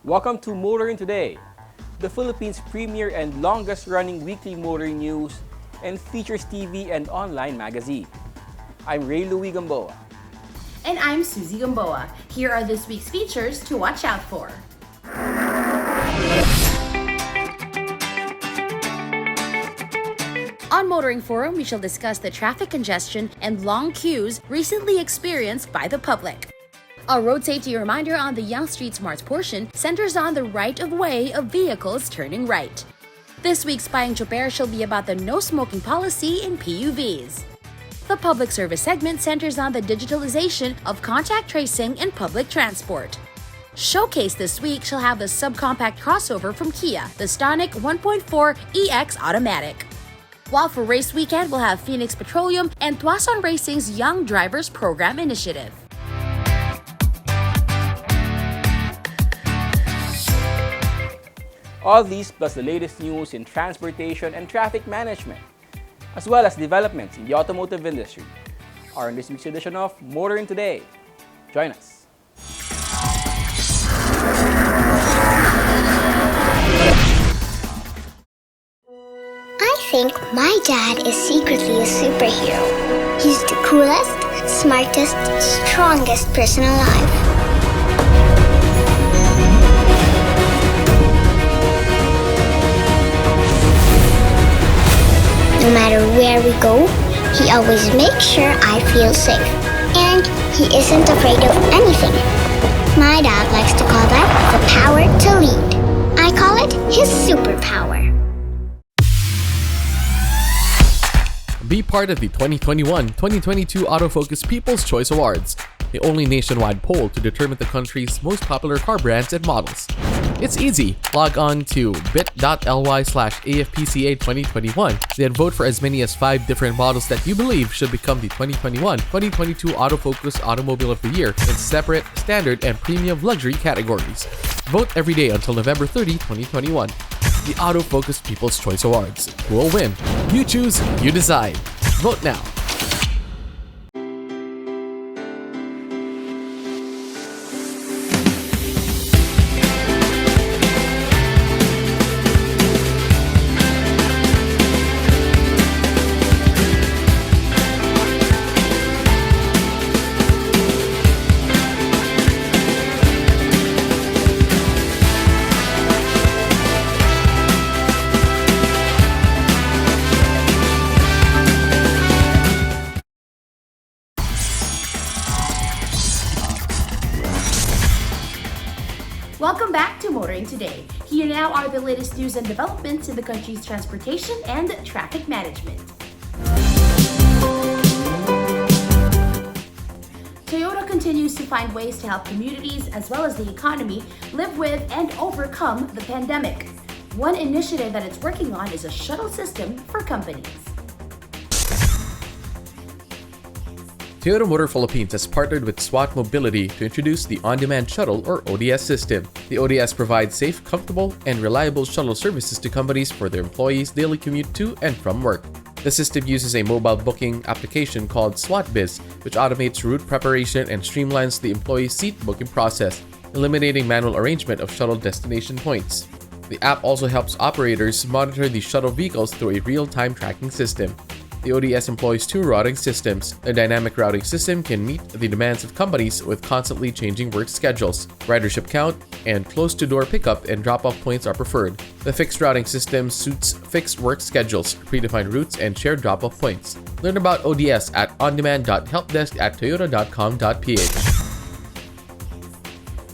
Welcome to Motoring Today, the Philippines' premier and longest-running weekly motoring news and features TV and online magazine. I'm Ray Louie Gamboa. And I'm Susie Gamboa. Here are this week's features to watch out for. On Motoring Forum, we shall discuss the traffic congestion and long queues recently experienced by the public. A road safety reminder on the Young Street Smarts portion centers on the right-of-way of vehicles turning right. This week's Spying Chopper shall be about the no-smoking policy in PUVs. The public service segment centers on the digitalization of contact tracing in public transport. Showcase this week shall have the subcompact crossover from Kia, the Stonic 1.4 EX Automatic. While for race weekend, we'll have Phoenix Petroleum and Tuason Racing's Young Drivers Program Initiative. All these plus the latest news in transportation and traffic management, as well as developments in the automotive industry, are in this week's edition of Motoring Today. Join us. I think my dad is secretly a superhero. He's the coolest, smartest, strongest person alive. No matter where we go, he always makes sure I feel safe. And he isn't afraid of anything. My dad likes to call that the power to lead. I call it his superpower. Be part of the 2021-2022 Autofocus People's Choice Awards, the only nationwide poll to determine the country's most popular car brands and models. It's easy. Log on to bit.ly/AFPCA2021, then vote for as many as 5 different models that you believe should become the 2021-2022 Autofocus Automobile of the Year in separate, standard, and premium luxury categories. Vote every day until November 30, 2021. The Autofocus People's Choice Awards. Who will win? You choose, you decide. Vote now. Welcome back to Motoring Today. Here now are the latest news and developments in the country's transportation and traffic management. Toyota continues to find ways to help communities as well as the economy live with and overcome the pandemic. One initiative that it's working on is a shuttle system for companies. Toyota Motor Philippines has partnered with SWAT Mobility to introduce the On-Demand Shuttle or ODS system. The ODS provides safe, comfortable, and reliable shuttle services to companies for their employees' daily commute to and from work. The system uses a mobile booking application called SWATBiz, which automates route preparation and streamlines the employee's seat booking process, eliminating manual arrangement of shuttle destination points. The app also helps operators monitor the shuttle vehicles through a real-time tracking system. The ODS employs 2 routing systems. A dynamic routing system can meet the demands of companies with constantly changing work schedules. Ridership count and close-to-door pickup and drop-off points are preferred. The fixed routing system suits fixed work schedules, predefined routes, and shared drop-off points. Learn about ODS at ondemand.helpdesk@toyota.com.ph.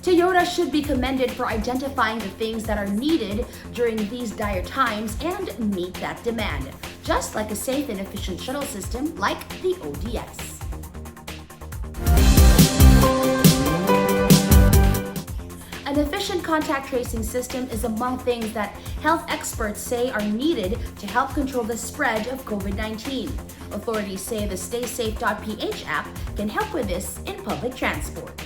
Toyota should be commended for identifying the things that are needed during these dire times and meet that demand, just like a safe and efficient shuttle system like the ODS. An efficient contact tracing system is among things that health experts say are needed to help control the spread of COVID-19. Authorities say the StaySafe.ph app can help with this in public transport.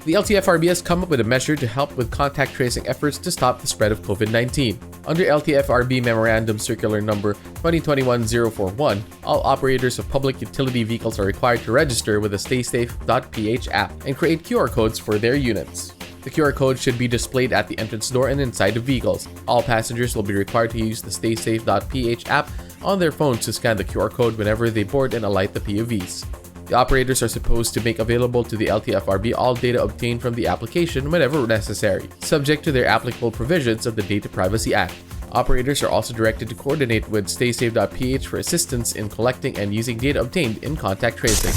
The LTFRB has come up with a measure to help with contact tracing efforts to stop the spread of COVID-19. Under LTFRB Memorandum Circular Number 2021-041, all operators of public utility vehicles are required to register with the StaySafe.ph app and create QR codes for their units. The QR code should be displayed at the entrance door and inside the vehicles. All passengers will be required to use the StaySafe.ph app on their phones to scan the QR code whenever they board and alight the PUVs. The operators are supposed to make available to the LTFRB all data obtained from the application whenever necessary, subject to their applicable provisions of the Data Privacy Act. Operators are also directed to coordinate with StaySafe.ph for assistance in collecting and using data obtained in contact tracing.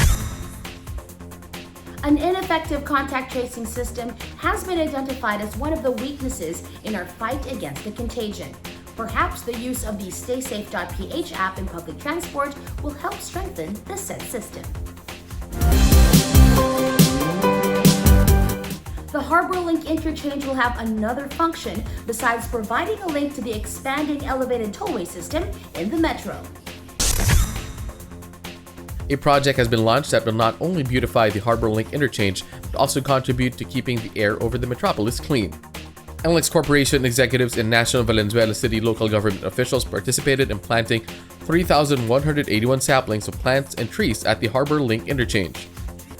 An ineffective contact tracing system has been identified as one of the weaknesses in our fight against the contagion. Perhaps the use of the StaySafe.ph app in public transport will help strengthen the said system. The Harbor Link interchange will have another function besides providing a link to the expanding elevated tollway system in the metro. A project has been launched that will not only beautify the Harbor Link interchange, but also contribute to keeping the air over the metropolis clean. NLEX Corporation executives and National Valenzuela City local government officials participated in planting 3,181 saplings of plants and trees at the Harbor Link interchange.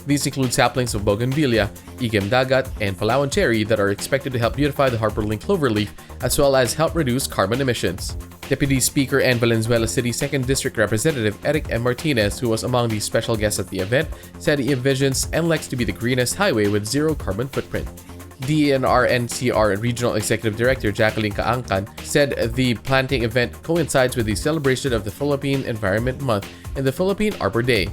These include saplings of bougainvillea, igem dagat, and Palawan cherry that are expected to help beautify the Harbor Link cloverleaf as well as help reduce carbon emissions. Deputy Speaker and Valenzuela City 2nd District Representative Eric M. Martinez, who was among the special guests at the event, said he envisions NLEX to be the greenest highway with zero carbon footprint. DENR-NCR Regional Executive Director Jacqueline Kaangkan said the planting event coincides with the celebration of the Philippine Environment Month and the Philippine Arbor Day.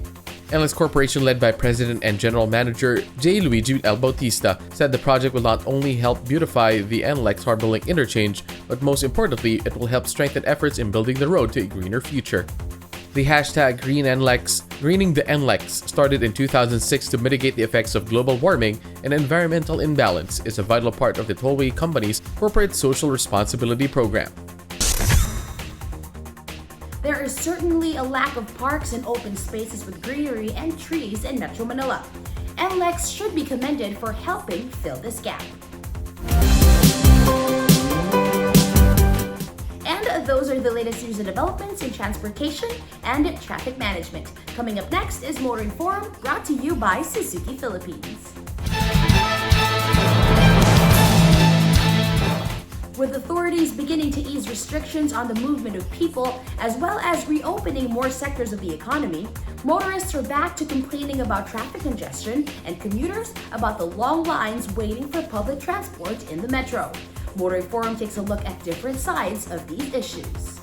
NLEX Corporation, led by President and General Manager J. Luigi L. Bautista, said the project will not only help beautify the NLEX Harbor Link interchange, but most importantly, it will help strengthen efforts in building the road to a greener future. The hashtag Greening the NLEX, started in 2006 to mitigate the effects of global warming and environmental imbalance, is a vital part of the tollway company's corporate social responsibility program. There is certainly a lack of parks and open spaces with greenery and trees in Metro Manila. NLEX should be commended for helping fill this gap. And those are the latest news and developments in transportation and traffic management. Coming up next is Motoring Forum, brought to you by Suzuki Philippines. With authorities beginning to ease restrictions on the movement of people, as well as reopening more sectors of the economy, motorists are back to complaining about traffic congestion and commuters about the long lines waiting for public transport in the metro. Motoring Forum takes a look at different sides of these issues.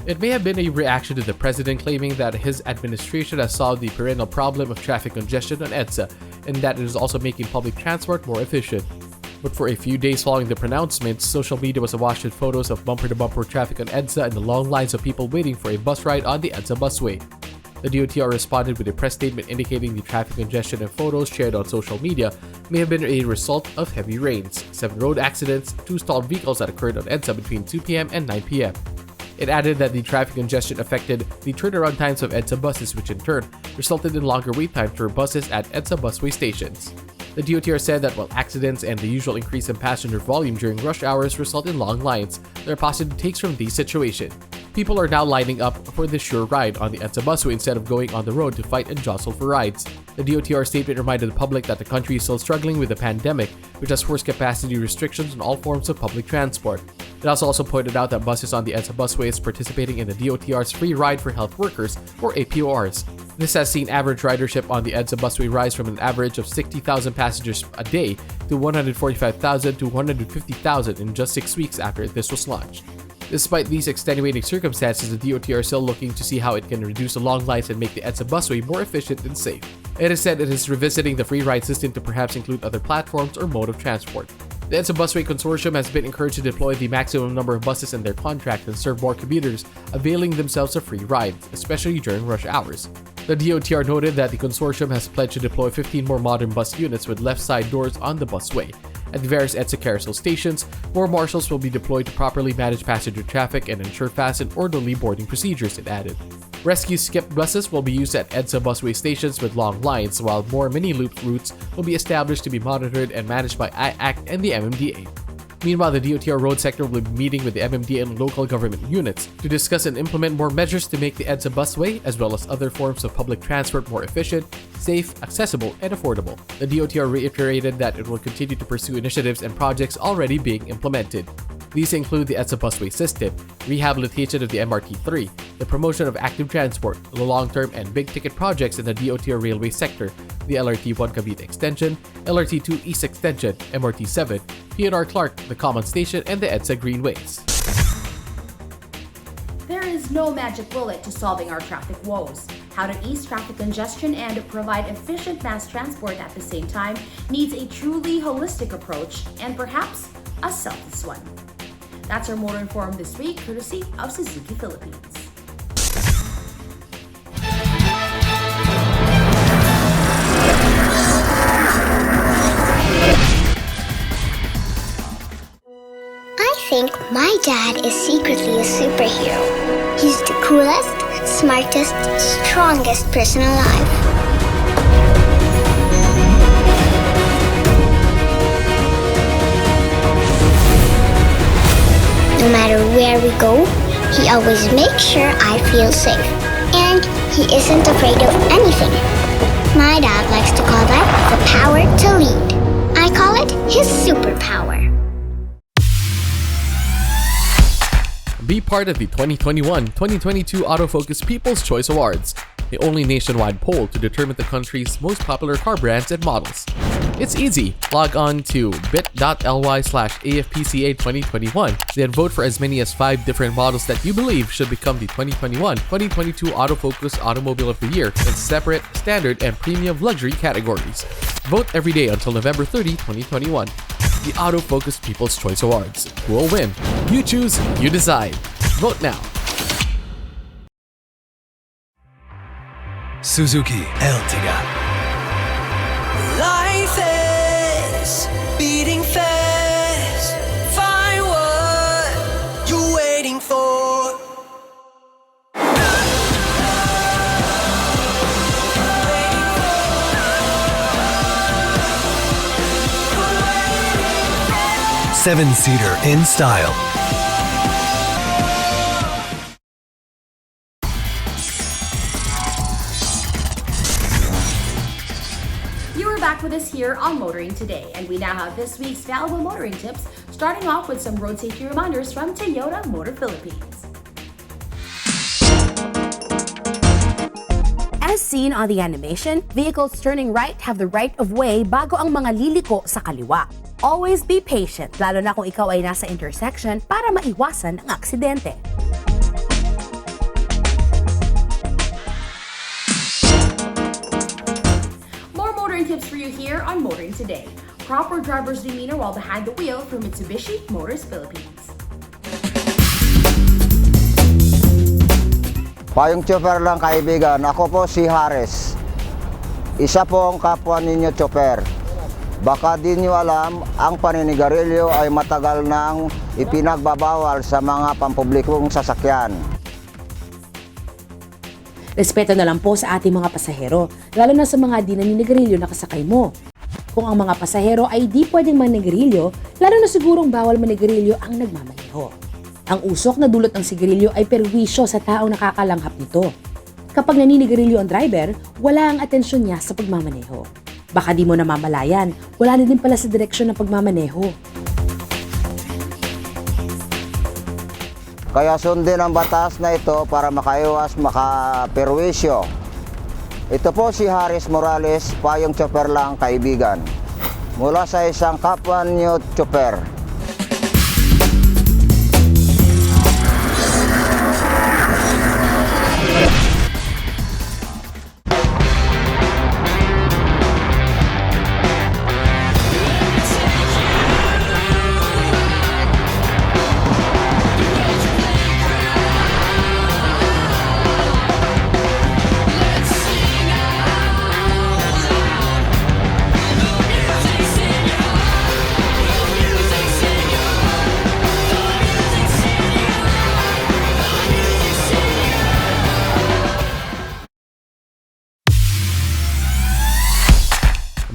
It may have been a reaction to the president claiming that his administration has solved the perennial problem of traffic congestion on EDSA and that it is also making public transport more efficient. But for a few days following the pronouncements, social media was awash with photos of bumper-to-bumper traffic on EDSA and the long lines of people waiting for a bus ride on the EDSA busway. The DOTR responded with a press statement indicating the traffic congestion and photos shared on social media may have been a result of heavy rains, 7 road accidents, 2 stalled vehicles that occurred on EDSA between 2 p.m. and 9 p.m. It added that the traffic congestion affected the turnaround times of EDSA buses, which in turn resulted in longer wait times for buses at EDSA busway stations. The DOTR said that while accidents and the usual increase in passenger volume during rush hours result in long lines, there are positive takes from these situations. People are now lining up for the sure ride on the EDSA busway instead of going on the road to fight and jostle for rides. The DOTR statement reminded the public that the country is still struggling with the pandemic, which has forced capacity restrictions on all forms of public transport. It also pointed out that buses on the EDSA busway is participating in the DOTR's Free Ride for Health Workers, or APORs. This has seen average ridership on the EDSA busway rise from an average of 60,000 passengers a day to 145,000 to 150,000 in just 6 weeks after this was launched. Despite these extenuating circumstances, the DOTR is still looking to see how it can reduce the long lines and make the EDSA busway more efficient and safe. It has said it is revisiting the free ride system to perhaps include other platforms or mode of transport. The EDSA Busway Consortium has been encouraged to deploy the maximum number of buses in their contract and serve more commuters availing themselves of free rides, especially during rush hours. The DOTR noted that the consortium has pledged to deploy 15 more modern bus units with left side doors on the busway. At the various EDSA carousel stations, more marshals will be deployed to properly manage passenger traffic and ensure fast and orderly boarding procedures, it added. Rescue skip buses will be used at EDSA busway stations with long lines, while more mini-loop routes will be established to be monitored and managed by IACT and the MMDA. Meanwhile, the DOTR road sector will be meeting with the MMDA and local government units to discuss and implement more measures to make the EDSA busway, as well as other forms of public transport, more efficient, safe, accessible, and affordable. The DOTR reiterated that it will continue to pursue initiatives and projects already being implemented. These include the EDSA busway system, rehabilitation of the MRT-3, the promotion of active transport, the long-term and big-ticket projects in the DOTR railway sector, the LRT-1 Cavite extension, LRT-2 East extension, MRT-7, PNR Clark, the Common Station, and the EDSA Greenways. There is no magic bullet to solving our traffic woes. How to ease traffic congestion and provide efficient mass transport at the same time needs a truly holistic approach and perhaps a selfless one. That's our Motor Inform this week, courtesy of Suzuki Philippines. I think my dad is secretly a superhero. He's the coolest, smartest, strongest person alive. No matter where we go, he always makes sure I feel safe. And he isn't afraid of anything. My dad likes to call that the power to lead. I call it his superpower. Be part of the 2021-2022 Autofocus People's Choice Awards, the only nationwide poll to determine the country's most popular car brands and models. It's easy. Log on to bit.ly/AFPCA2021, then vote for as many as 5 different models that you believe should become the 2021-2022 Autofocus Automobile of the Year in separate, standard, and premium luxury categories. Vote every day until November 30, 2021. The Autofocus People's Choice Awards. Who will win? You choose, you decide. Vote now. Suzuki Ertiga. Life is beating fast. Find what you're waiting for. Seven-seater in style. You are back with us here on Motoring Today, and we now have this week's valuable motoring tips, starting off with some road safety reminders from Toyota Motor Philippines. As seen on the animation, vehicles turning right have the right of way bago ang mga liliko sa kaliwa. Always be patient, lalo na kung ikaw ay nasa intersection para maiwasan ang aksidente. More motoring tips for you here on Motoring Today. Proper driver's demeanor while behind the wheel from Mitsubishi Motors Philippines. Payong chopper lang kaibigan, ako po si Hares. Isa po ang kapwa ninyo chopper. Baka di nyo alam, ang paninigarilyo ay matagal nang ipinagbabawal sa mga pampublikong sasakyan. Respeto na lang po sa ating mga pasahero, lalo na sa mga di naninigarilyo na kasakay mo. Kung ang mga pasahero ay di pwedeng manigarilyo, lalo na sigurong bawal manigarilyo ang nagmamaneho. Ang usok na dulot ng sigarilyo ay perwisyo sa taong nakakalanghap nito. Kapag naninigarilyo ang driver, wala ang atensyon niya sa pagmamaneho. Baka di mo namamalayan, wala na din pala sa direksyon ng pagmamaneho. Kaya sundin ang batas na ito para makaiwas makaperwisyo. Ito po si Haris Morales, payong chopper lang kaibigan. Mula sa isang kapwa niyo chopper.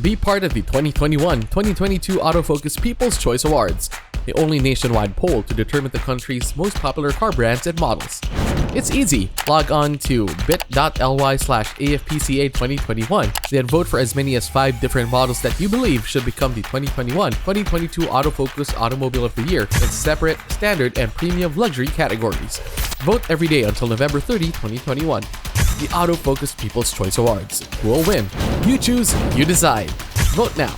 Be part of the 2021-2022 Autofocus People's Choice Awards, the only nationwide poll to determine the country's most popular car brands and models. It's easy. Log on to bit.ly/AFPCA2021, then vote for as many as 5 different models that you believe should become the 2021-2022 Autofocus Automobile of the Year in separate, standard, and premium luxury categories. Vote every day until November 30, 2021. The Autofocus People's Choice Awards. Who will win? You choose, you decide. Vote now.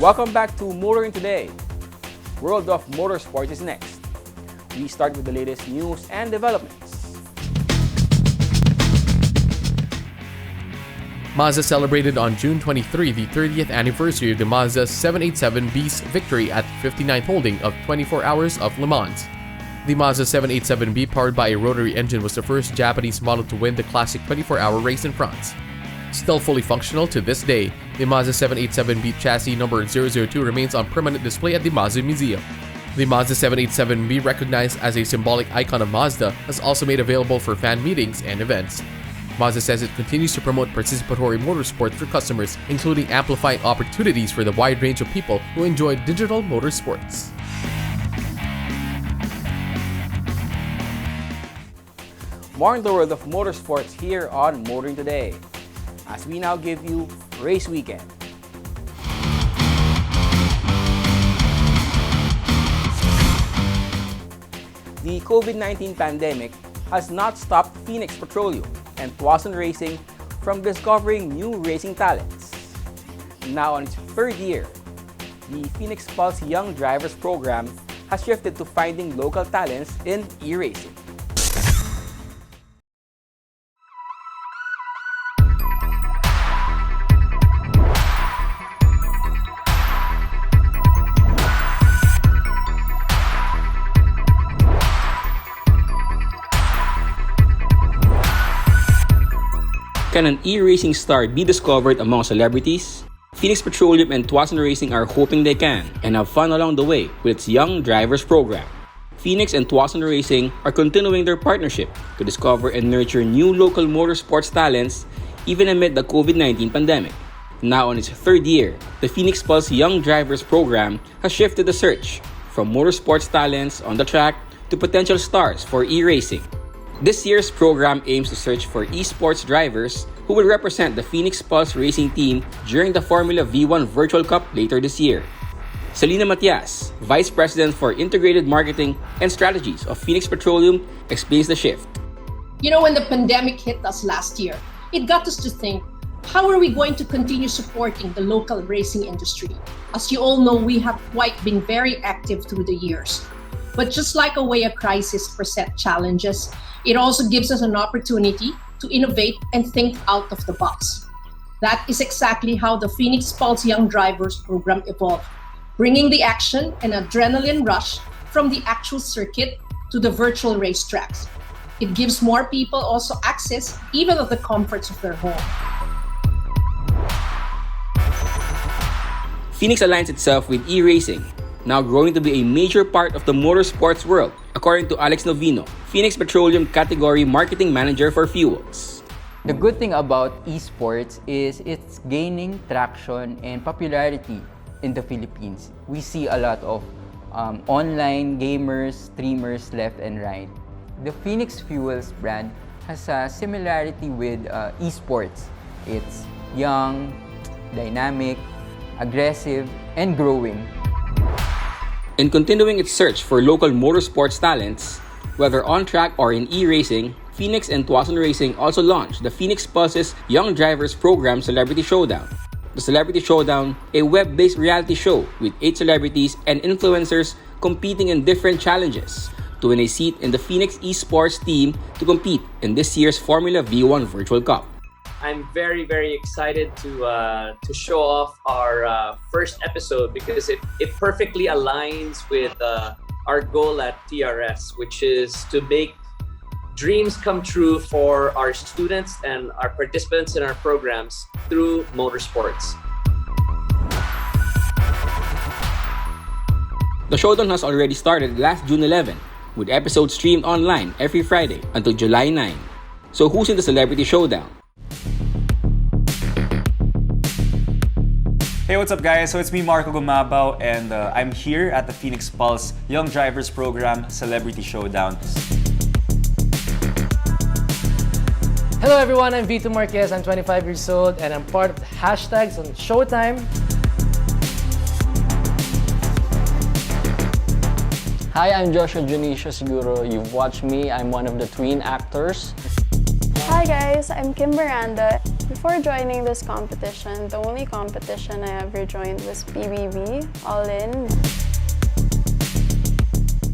Welcome back to Motoring Today. World of Motorsports is next. We start with the latest news and developments. Mazda celebrated on June 23 the 30th anniversary of the Mazda 787B's victory at the 59th holding of 24 Hours of Le Mans. The Mazda 787B, powered by a rotary engine, was the first Japanese model to win the classic 24-hour race in France. Still fully functional to this day, the Mazda 787B chassis number 002 remains on permanent display at the Mazda Museum. The Mazda 787B, recognized as a symbolic icon of Mazda, is also made available for fan meetings and events. Mazda says it continues to promote participatory motorsport for customers, including amplifying opportunities for the wide range of people who enjoy digital motorsports. More in the world of motorsports here on Motoring Today, as we now give you Race Weekend. The COVID-19 pandemic has not stopped Phoenix Petroleum and Tucson Racing from discovering new racing talents. Now on its 3rd year, the Phoenix Pulse Young Drivers Program has shifted to finding local talents in e-racing. Can an e-racing star be discovered among celebrities? Phoenix Petroleum and Tucson Racing are hoping they can and have fun along the way with its Young Drivers Program. Phoenix and Tucson Racing are continuing their partnership to discover and nurture new local motorsports talents even amid the COVID-19 pandemic. Now on its 3rd year, the Phoenix Pulse Young Drivers Program has shifted the search from motorsports talents on the track to potential stars for e-racing. This year's program aims to search for esports drivers who will represent the Phoenix Pulse Racing team during the Formula V1 Virtual Cup later this year. Selena Matias, Vice President for Integrated Marketing and Strategies of Phoenix Petroleum, explains the shift. You know, when the pandemic hit us last year, it got us to think, how are we going to continue supporting the local racing industry? As you all know, we have quite been very active through the years. But just like a way a crisis presents challenges, it also gives us an opportunity to innovate and think out of the box. That is exactly how the Phoenix Pulse Young Drivers Program evolved, bringing the action and adrenaline rush from the actual circuit to the virtual racetracks. It gives more people also access, even at the comforts of their home. Phoenix aligns itself with e-racing, now growing to be a major part of the motorsports world, according to Alex Novino, Phoenix Petroleum Category Marketing Manager for Fuels. The good thing about esports is it's gaining traction and popularity in the Philippines. We see a lot of online gamers, streamers left and right. The Phoenix Fuels brand has a similarity with esports. It's young, dynamic, aggressive, and growing. In continuing its search for local motorsports talents, whether on track or in e-racing, Phoenix and Tucson Racing also launched the Phoenix Pulse's Young Drivers Program Celebrity Showdown. The Celebrity Showdown, a web-based reality show with 8 celebrities and influencers competing in different challenges to win a seat in the Phoenix Esports team to compete in this year's Formula V1 Virtual Cup. I'm very, very excited to show off our first episode because it perfectly aligns with our goal at TRS, which is to make dreams come true for our students and our participants in our programs through motorsports. The showdown has already started last June 11, with episodes streamed online every Friday until July 9. So who's in the Celebrity Showdown? Hey, what's up guys? So it's me, Marco Gumabaw, and I'm here at the Phoenix Pulse Young Drivers Program Celebrity Showdown. Hello everyone, I'm Vito Marquez, I'm 25 years old, and I'm part of the hashtags on Showtime. Hi, I'm Joshua Junicio Siguro. You've watched me, I'm one of the twin actors. Hi guys, I'm Kim Miranda. Before joining this competition, the only competition I ever joined was PBB, All In.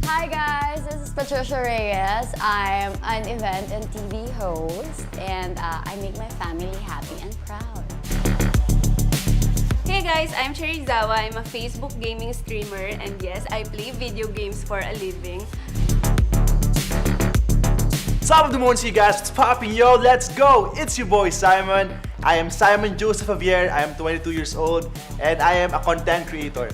Hi guys, this is Patricia Reyes. I'm an event and TV host, and I make my family happy and proud. Hey guys, I'm Cherry Zawa. I'm a Facebook gaming streamer, and yes, I play video games for a living. Top of the morning to you guys, what's popping, yo, let's go! It's your boy Simon. I am Simon Joseph Javier, I am 22 years old, and I am a content creator.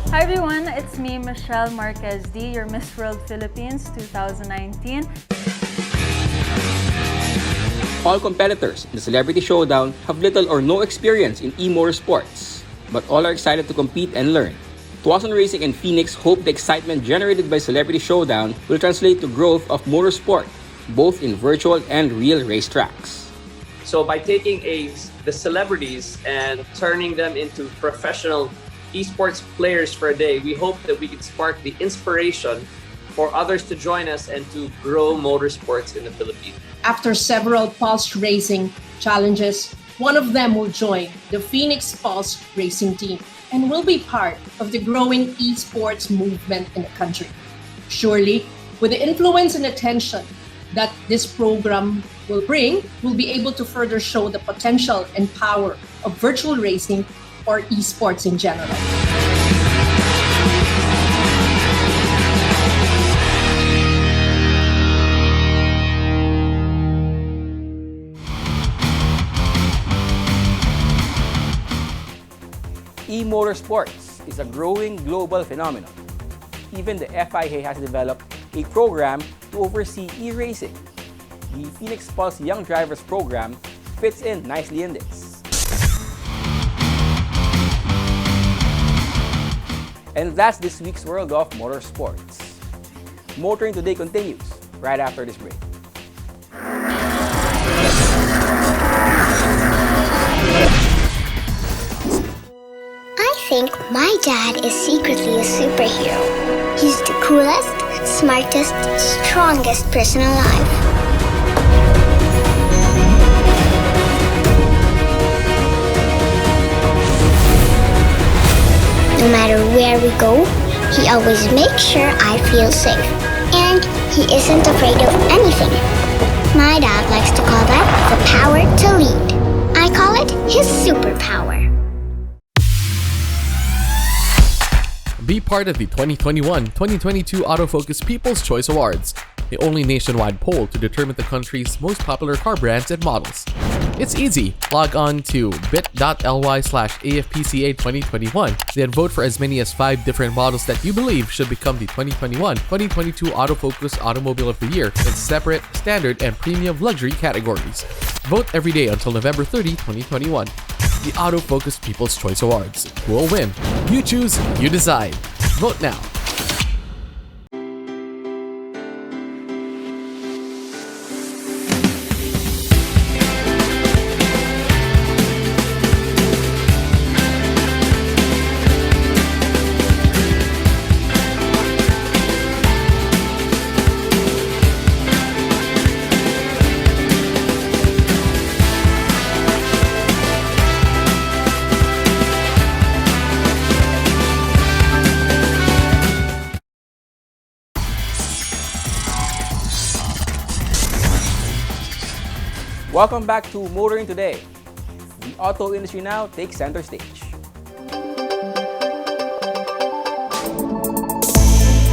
Hi everyone, it's me, Michelle Marquez D, your Miss World Philippines 2019. All competitors in the Celebrity Showdown have little or no experience in e-motorsports, but all are excited to compete and learn. Tuason Racing and Phoenix hope the excitement generated by Celebrity Showdown will translate to growth of motorsport, both in virtual and real racetracks. So by taking the celebrities and turning them into professional esports players for a day, we hope that we can spark the inspiration for others to join us and to grow motorsports in the Philippines. After several Pulse Racing challenges, one of them will join the Phoenix Pulse Racing team and will be part of the growing esports movement in the country. Surely, with the influence and attention that this program will bring, we'll be able to further show the potential and power of virtual racing or esports in general. E-motorsports is a growing global phenomenon. Even the FIA has developed a program to oversee e-racing. The Phoenix Pulse Young Drivers Program fits in nicely in this. And that's this week's World of Motorsports. Motoring Today continues right after this break. I think my dad is secretly a superhero. He's the coolest, smartest, strongest person alive. No matter where we go, he always makes sure I feel safe. And he isn't afraid of anything. My dad likes to call that the power to lead. I call it his superpower. Be part of the 2021-2022 Autofocus People's Choice Awards, the only nationwide poll to determine the country's most popular car brands and models. It's easy. Log on to bit.ly/AFPCA2021, then vote for as many as 5 different models that you believe should become the 2021-2022 Autofocus Automobile of the Year in separate, standard, and premium luxury categories. Vote every day until November 30, 2021. The Autofocus People's Choice Awards. Who will win? You choose, you decide. Vote now. Welcome back to Motoring Today. The auto industry now takes center stage.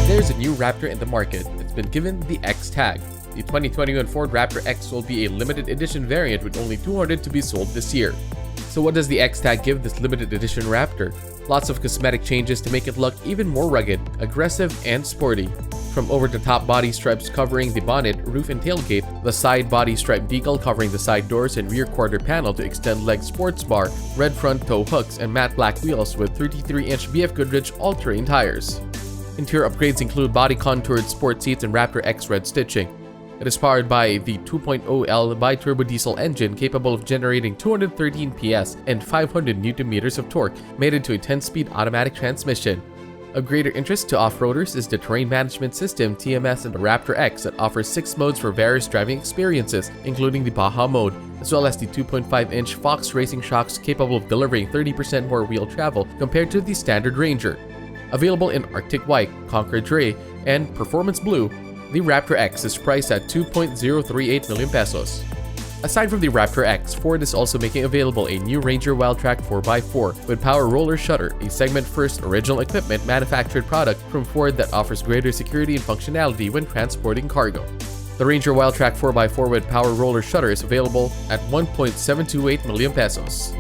There's a new Raptor in the market. It's been given the X tag. The 2021 Ford Raptor X will be a limited edition variant with only 200 to be sold this year. So what does the X tag give this limited edition Raptor? Lots of cosmetic changes to make it look even more rugged, aggressive, and sporty. From over-the-top body stripes covering the bonnet, roof, and tailgate, the side body stripe decal covering the side doors and rear quarter panel to extend leg sports bar, red front tow hooks, and matte black wheels with 33-inch BF Goodrich all-terrain tires. Interior upgrades include body-contoured sport seats and Raptor X red stitching. It is powered by the 2.0L bi-turbo diesel engine capable of generating 213 PS and 500 Nm of torque, mated to a 10-speed automatic transmission. Of greater interest to off-roaders is the terrain management system TMS in the Raptor X that offers 6 modes for various driving experiences, including the Baja mode, as well as the 2.5-inch Fox racing shocks capable of delivering 30% more wheel travel compared to the standard Ranger. Available in Arctic White, Concord Gray, and Performance Blue, the Raptor X is priced at 2.038 million pesos. Aside from the Raptor X, Ford is also making available a new Ranger Wildtrak 4x4 with power roller shutter, a segment-first original equipment manufactured product from Ford that offers greater security and functionality when transporting cargo. The Ranger Wildtrak 4x4 with power roller shutter is available at 1.728 million pesos.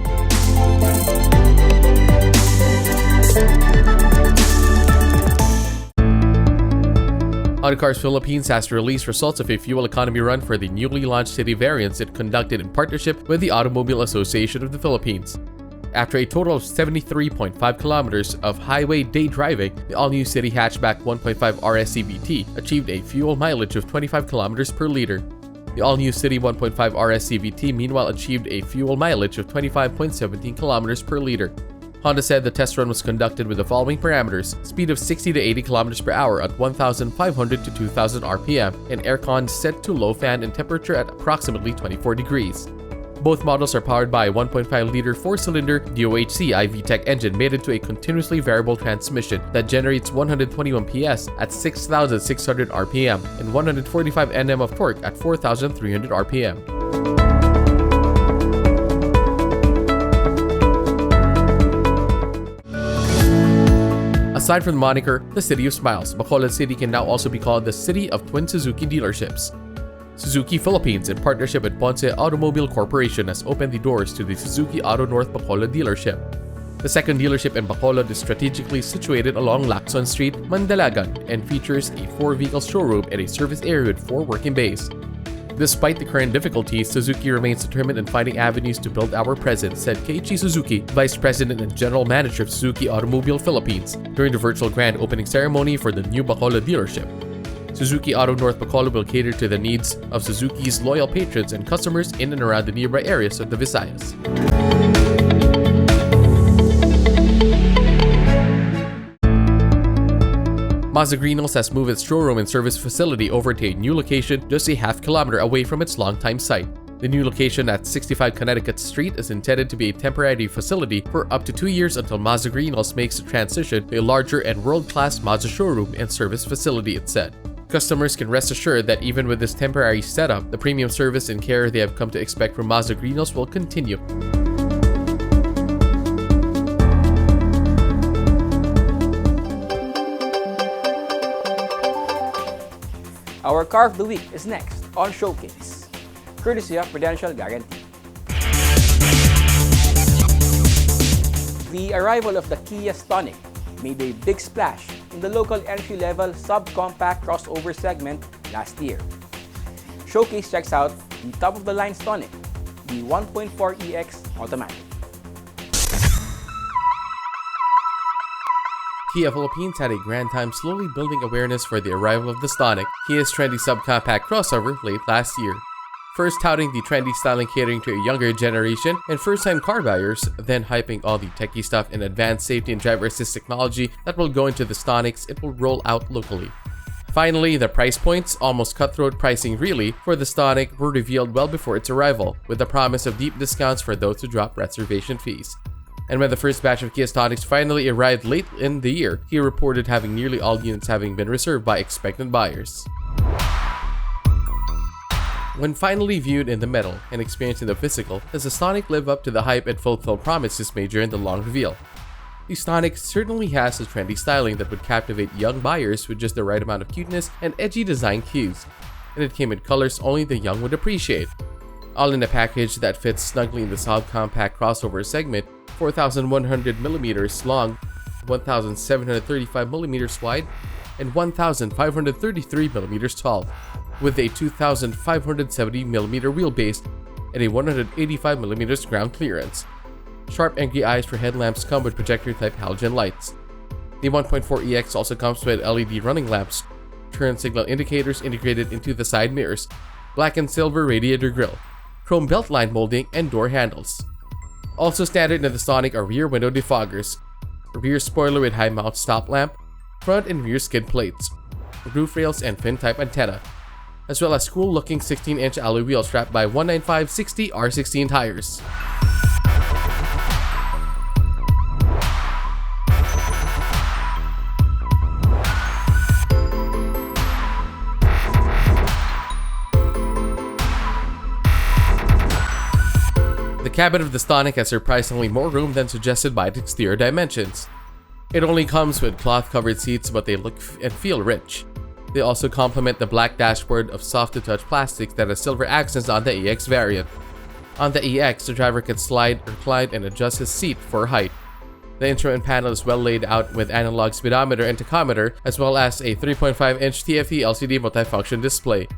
Autocars Philippines has released results of a fuel economy run for the newly launched city variants it conducted in partnership with the Automobile Association of the Philippines. After a total of 73.5 kilometers of highway day driving, the all-new City Hatchback 1.5 RS CVT achieved a fuel mileage of 25 kilometers per liter. The all-new City 1.5 RS CVT meanwhile achieved a fuel mileage of 25.17 kilometers per liter. Honda said the test run was conducted with the following parameters: speed of 60 to 80 km per hour at 1,500 to 2,000 RPM, and aircon set to low fan and temperature at approximately 24 degrees. Both models are powered by a 1.5-liter 4-cylinder DOHC iVTEC engine mated to a continuously variable transmission that generates 121 PS at 6,600 RPM and 145 Nm of torque at 4,300 RPM. Aside from the moniker, the City of Smiles, Bacolod City can now also be called the City of Twin Suzuki Dealerships. Suzuki Philippines, in partnership with Ponce Automobile Corporation, has opened the doors to the Suzuki Auto North Bacolod dealership. The second dealership in Bacolod is strategically situated along Lacson Street, Mandalagan, and features a 4-vehicle showroom and a service area with 4 working bays. Despite the current difficulties, Suzuki remains determined in finding avenues to build our presence, said Keiichi Suzuki, Vice President and General Manager of Suzuki Automobile Philippines, during the virtual grand opening ceremony for the new Bacolod dealership. Suzuki Auto North Bacolod will cater to the needs of Suzuki's loyal patrons and customers in and around the nearby areas of the Visayas. Mazda Greenhills has moved its showroom and service facility over to a new location just a half-kilometer away from its longtime site. The new location at 65 Connecticut Street is intended to be a temporary facility for up to 2 years until Mazda Greenhills makes the transition to a larger and world-class Mazda showroom and service facility, it said. Customers can rest assured that even with this temporary setup, the premium service and care they have come to expect from Mazda Greenhills will continue. Our car of the week is next on Showcase, courtesy of Prudential Guarantee. The arrival of the Kia Stonic made a big splash in the local entry-level subcompact crossover segment last year. Showcase checks out the top-of-the-line Stonic, the 1.4EX automatic. Kia Philippines had a grand time slowly building awareness for the arrival of the Stonic, Kia's trendy subcompact crossover, late last year. First touting the trendy styling catering to a younger generation and first-time car buyers, then hyping all the techie stuff and advanced safety and driver assist technology that will go into the Stonics it will roll out locally. Finally, the price points, almost cutthroat pricing really, for the Stonic were revealed well before its arrival, with the promise of deep discounts for those who drop reservation fees. And when the first batch of Kia Stonics finally arrived late in the year, Kia reported having nearly all units having been reserved by expectant buyers. When finally viewed in the metal and experienced in the physical, does the Stonic live up to the hype and fulfill promises made during the long reveal? The Stonic certainly has a trendy styling that would captivate young buyers with just the right amount of cuteness and edgy design cues, and it came in colors only the young would appreciate. all in a package that fits snugly in the subcompact crossover segment, 4,100mm long, 1,735mm wide, and 1,533mm tall, with a 2,570mm wheelbase and a 185mm ground clearance. Sharp angry eyes for headlamps come with projector-type halogen lights. The 1.4EX also comes with LED running lamps, turn signal indicators integrated into the side mirrors, black and silver radiator grille, chrome beltline molding, and door handles. Also standard in the Stonic are rear window defoggers, rear spoiler with high mount stop lamp, front and rear skid plates, roof rails and fin-type antenna, as well as cool-looking 16-inch alloy wheels strapped by 195/60 R16 tires. The cabin of the Stonic has surprisingly more room than suggested by its exterior dimensions. It only comes with cloth-covered seats, but they look and feel rich. They also complement the black dashboard of soft-to-touch plastics that has silver accents on the EX variant. On the EX, the driver can slide, recline, and adjust his seat for height. The instrument panel is well laid out with analog speedometer and tachometer, as well as a 3.5-inch TFT LCD multifunction display.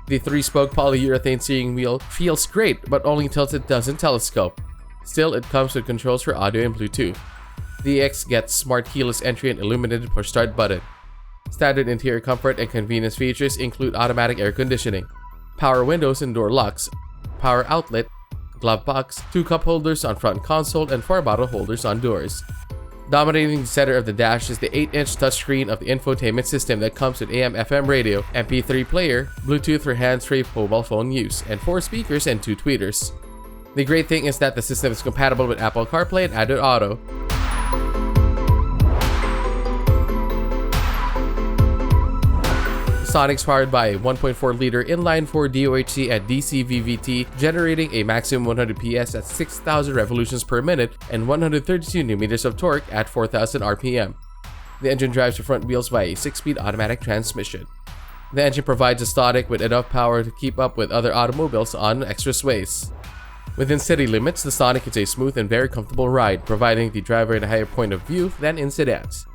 The 3-spoke polyurethane steering wheel feels great, but only tilts it doesn't telescope. Still, it comes with controls for audio and Bluetooth. The EX gets smart keyless entry and illuminated push-start button. Standard interior comfort and convenience features include automatic air conditioning, power windows and door locks, power outlet, glove box, 2 cup holders on front console, and 4 bottle holders on doors. Dominating the center of the dash is the 8-inch touchscreen of the infotainment system that comes with AM/FM radio, MP3 player, Bluetooth for hands-free mobile phone use, and 4 speakers and 2 tweeters. The great thing is that the system is compatible with Apple CarPlay and Android Auto. Sonic's powered by a 1.4-liter inline-4 DOHC and DC VVT, generating a maximum 100 PS at 6,000 revolutions per minute and 132 Nm of torque at 4,000 RPM. The engine drives the front wheels via a 6-speed automatic transmission. The engine provides a Stonic with enough power to keep up with other automobiles on expressways. Within city limits, the Stonic is a smooth and very comfortable ride, providing the driver a higher point of view than in sedans.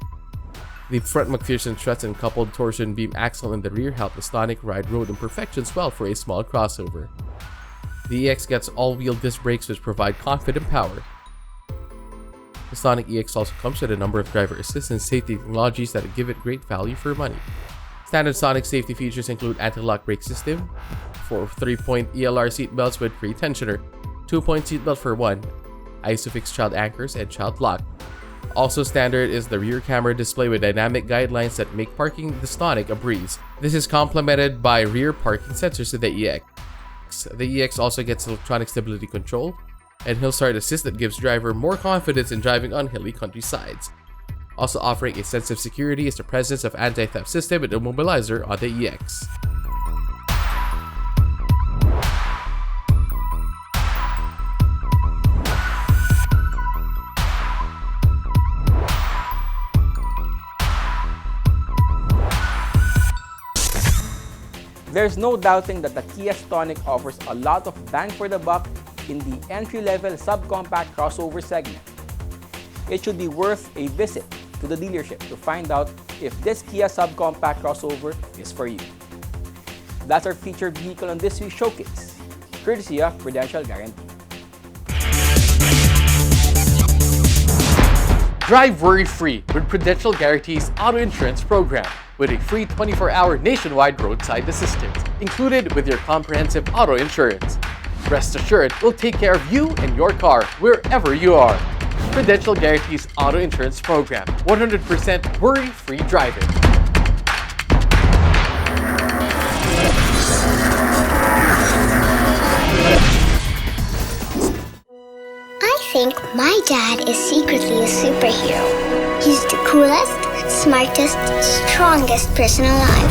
The front McPherson struts and coupled torsion beam axle in the rear help the Stonic ride road imperfections well for a small crossover. The EX gets all-wheel disc brakes which provide confident power. The Stonic EX also comes with a number of driver assist and safety technologies that give it great value for money. Standard Stonic safety features include anti-lock brake system, 4 3-point ELR seatbelts with free tensioner, 2-point seatbelt for 1, ISOFIX child anchors, and child lock. Also standard is the rear camera display with dynamic guidelines that make parking the Stonic a breeze. This is complemented by rear parking sensors to the EX. The EX also gets electronic stability control and hill start assist that gives driver more confidence in driving on hilly countrysides. Also offering a sense of security is the presence of anti-theft system and immobilizer on the EX. There's no doubting that the Kia Stonic offers a lot of bang for the buck in the entry-level subcompact crossover segment. It should be worth a visit to the dealership to find out if this Kia subcompact crossover is for you. That's our featured vehicle on this week's showcase, courtesy of Prudential Guarantee. Drive worry-free with Prudential Guarantee's auto insurance program with a free 24-hour nationwide roadside assistance included with your comprehensive auto insurance. Rest assured, we'll take care of you and your car wherever you are. Prudential Guarantee's auto insurance program, 100% worry-free driving. I think my dad is secretly a superhero. He's the coolest, smartest, strongest person alive.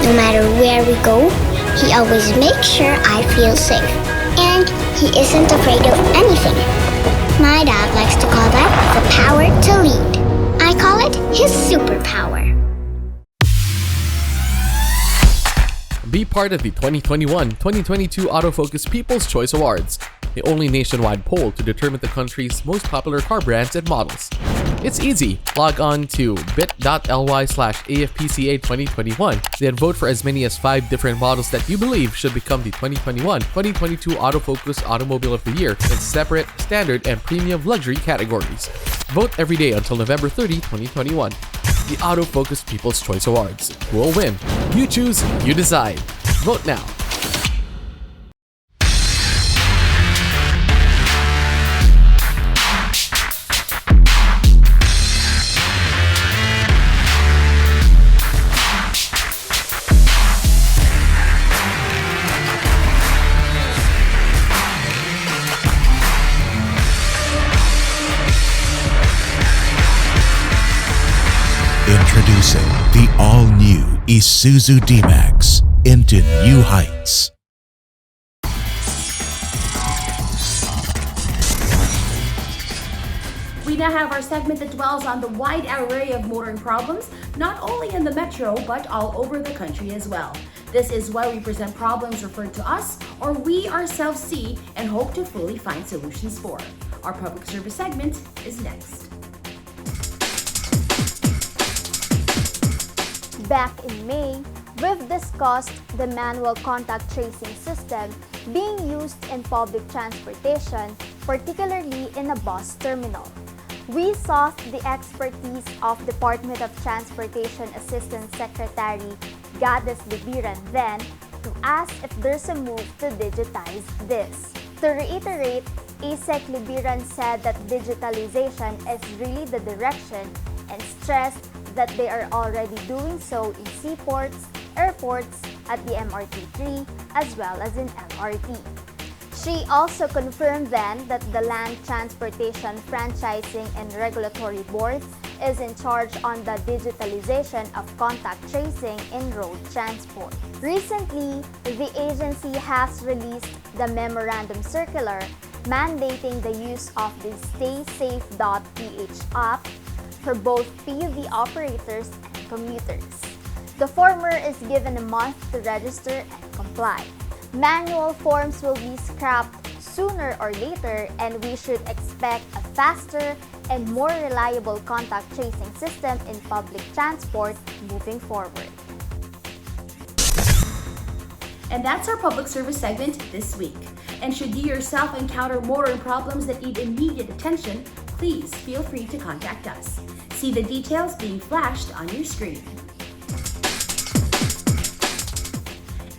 No matter where we go, he always makes sure I feel safe. And he isn't afraid of anything. My dad likes to call that the power to lead. I call it his superpower. Be part of the 2021-2022 Autofocus People's Choice Awards, the only nationwide poll to determine the country's most popular car brands and models. It's easy. Log on to bit.ly/AFPCA2021, then vote for as many as 5 different models that you believe should become the 2021-2022 Autofocus Automobile of the Year in separate, standard, and premium luxury categories. Vote every day until November 30, 2021. The Autofocus People's Choice Awards. Who will win? You choose, you decide. Vote now. Introducing the all-new Isuzu D-Max into new heights. We now have our segment that dwells on the wide array of motoring problems, not only in the metro, but all over the country as well. This is why we present problems referred to us, or we ourselves see and hope to fully find solutions for. Our public service segment is next. Back in May, we've discussed the manual contact tracing system being used in public transportation, particularly in a bus terminal. We sought the expertise of Department of Transportation Assistant Secretary Gaddis Libiran then to ask if there's a move to digitize this. To reiterate, ASEC Libiran said that digitalization is really the direction and stressed that they are already doing so in seaports, airports, at the MRT3, as well as in LRT. She also confirmed then that the Land Transportation Franchising and Regulatory Board is in charge on the digitalization of contact tracing in road transport. Recently, the agency has released the Memorandum Circular mandating the use of the StaySafe.ph app for both PUV operators and commuters. The former is given a month to register and comply. Manual forms will be scrapped sooner or later, and we should expect a faster and more reliable contact tracing system in public transport moving forward. And that's our public service segment this week. And should you yourself encounter motoring problems that need immediate attention, please feel free to contact us. See the details being flashed on your screen.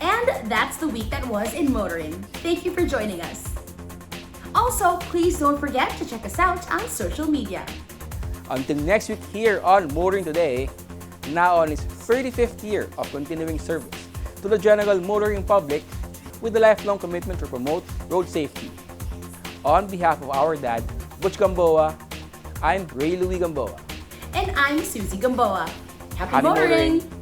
And that's the week that was in motoring. Thank you for joining us. Also, please don't forget to check us out on social media. Until next week here on Motoring Today, now on its 35th year of continuing service to the general motoring public with a lifelong commitment to promote road safety. On behalf of our dad, Butch Gamboa, I'm Ray Louie Gamboa. And I'm Susie Gamboa. Happy Happy motoring! motoring.